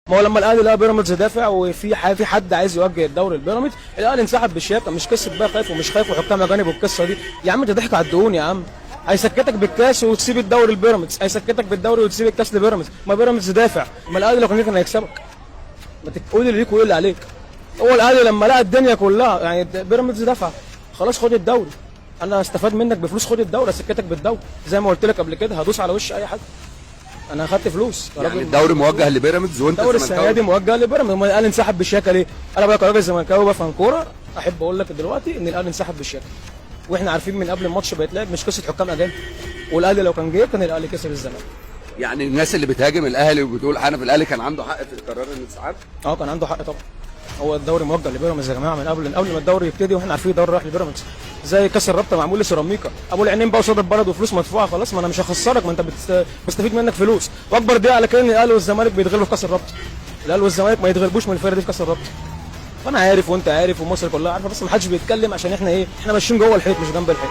ما هو لما الاهلي لقى بيراميدز دافع في حد عايز يوجه الدوري لبيراميدز، الاهلي انسحب بالشياكه، مش قصه بقى خايف ومش خايف وحكام اجانب والقصه دي. يا عم انت ضحك على الدهون يا عم. هيسكتك بالكاس وتسيب الدوري لبيراميدز، هيسكتك بالدوري وتسيب الكاس لبيراميدز، ما بيراميدز دافع. ما الاهلي لو كان هيكسبك. ما تقول اللي ليك وايه اللي عليك. هو الاهلي لما لقى الدنيا كلها يعني بيراميدز دفع، خلاص خد الدوري. انا هستفاد منك بفلوس، خد الدوري، اسكتك بالدوري زي ما قلت لك قبل كده، هدوس على وش اي حد. انا اخدت فلوس يعني الدوري موجه لبيراميدز وانت الدوري السنه دي موجه لبيراميدز. ما الاهلي انسحب بالشياكه ليه؟ انا بقى كراجل زملكاوي بفهم كوره احب اقول لك دلوقتي ان الاهلي انسحب بالشياكه، واحنا عارفين من قبل الماتش بيتلعب مش قصه حكام اجانب، والاهلي لو كان جه كان الاهلي كسب الزمالك. يعني الناس اللي بتهاجم الاهلي وبتقول حنف الاهلي كان عنده حق في قرار الانسحاب؟ كان عنده حق طبعا. هو الدوري موجه لبيراميدز يا جماعه من قبل ما الدوري يبتدي، واحنا عارفين الدوري رايح لبيراميدز. زي كاس الرابطه معمول لسيراميكا، ابو العينين بقى قصاد البلد وفلوس مدفوعه، خلاص ما انا مش هخسرك، ما انت بستفيد منك فلوس. واكبر دي على كده ان الاهلي والزمالك بيتغلبوا في كاس الرابطه. الاهلي والزمالك ما يتغلبوش من الفرقه دي في كاس الرابطه. فانا عارف وانت عارف ومصر كلها عارفه، بس ما حدش بيتكلم عشان احنا احنا ماشيين جوه الحيط مش جنب الحيط.